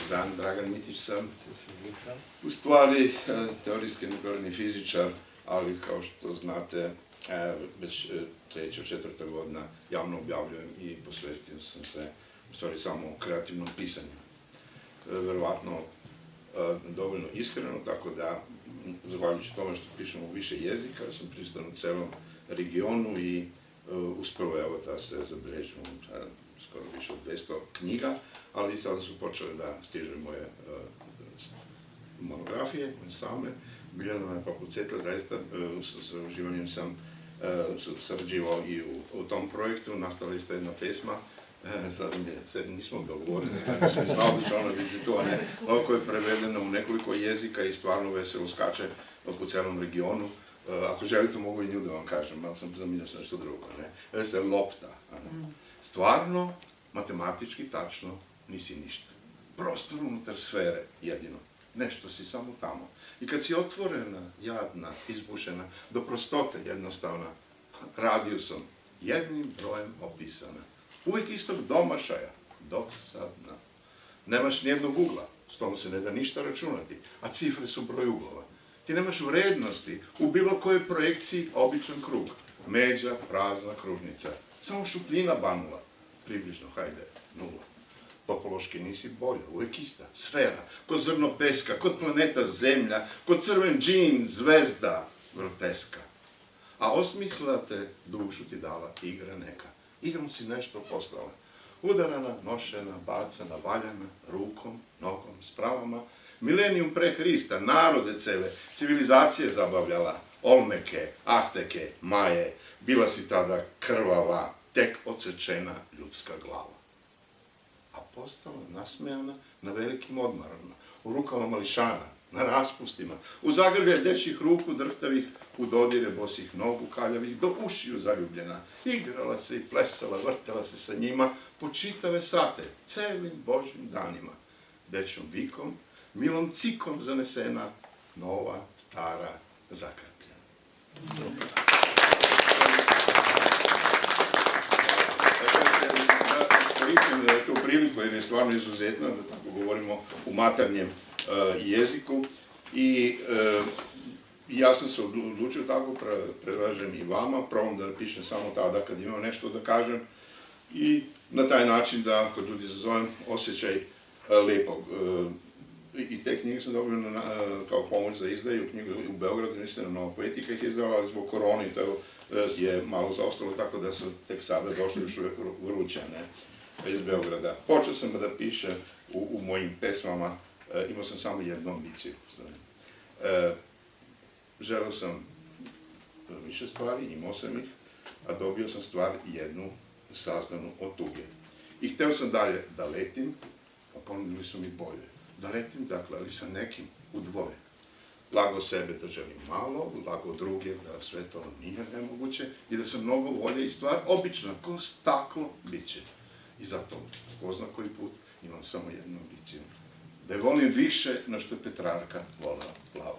dan, Dragan Mitić sam. U stvari, teorijski nuklearni fizičar, ali kao što znate, već 3. 4. godina javno objavljujem i posvetio sam se u stvari samo kreativnom pisanju. Verovatno dovoljno iskreno, tako da, zahvaljujući tome što pišem u više jezika, sam prisutan u celom regionu i uspelo, evo, da se zabeležu skoro više od 200 knjiga, ali sada su počele da stižu moje monografije, moje same. Biljana me pa podsjetila, zaista sa uživanjem sam sarađivao i u tom projektu, nastala je jedna pesma, sad nismo dogovorili, nisam znao da će ona biti to, ovako je prevedena u nekoliko jezika i stvarno veselo skače po celom regionu. Ako želite, mogu i nju da vam kažem, ali sam zamijenio se nešto drugo, ne? Se lopta. Stvarno, matematički, tačno, nisi ništa. Prostor unutar sfere, jedino. Nešto si samo tamo. I kad si otvorena, jadna, izbušena, do prostote jednostavna, radijusom, jednim brojem opisana. Uvijek istog domašaja, dosadna. Nemaš nijednog ugla, s tom se ne da ništa računati, a cifre su broj uglova. Ti nemaš vrednosti u bilo kojoj projekciji običan krug. Međa, prazna kružnica. Samo šupljina banula. Približno, hajde, nula. Topološki nisi bolja, uvijek ista. Sfera, kod zrno peska, kod planeta Zemlja, kod crven džin, zvezda, groteska. A osmislila te, dušu ti dala igra neka. Igrom si nešto postala. Udarana, nošena, bacana, valjana, rukom, nogom, spravama. Milenijum pre Hrista, narode cele, civilizacije zabavljala, Olmeke, Azteke, Maje, bila si tada krvava, tek odsečena ljudska glava. A postala nasmejana na velikim odmarama, u rukama mališana, na raspustima, u zagrljaj dečjih ruku drhtavih, u dodire bosih nogu kaljavih, do ušiju zaljubljena. Igrala se i plesala, vrtela se sa njima po čitave sate, celim božjim danima. Dečjom vikom, milom cikom zanesena, nova, stara, zakrpljena. Iskoristim tu priliku jer je stvarno izuzetno, da tako govorimo u maternjem jeziku i ja sam se odlučio tako, predlažem i vama, probam da napišem samo tada kad imam nešto da kažem i na taj način da, kod ljudi zazovem, osjećaj lepog. I te knjige sam dobio kao pomoć za izdaju, knjigu u Beogradu, mislim, Nova poetika ih izdala, ali zbog korone to je malo zaostalo, tako da su tek sada došli još vruće, iz Beograda. Počeo sam da pišem u mojim pesmama, imao sam samo jednu ambiciju. Želeo sam više stvari, imao sam ih, a dobio sam stvar jednu sazdanu od tuge. I hteo sam dalje da letim, a ponudili su mi bolje. Da letim, dakle, ali sa nekim u dvoje. Lago sebe da želim malo, lago druge da sve to nije nemoguće i da sam mnogo volje i stvar obična, ko staklo, bit će. I zato, ko zna koji put, imam samo jednu ambiciju. Da je volim više na što je Petrarka volala plavu.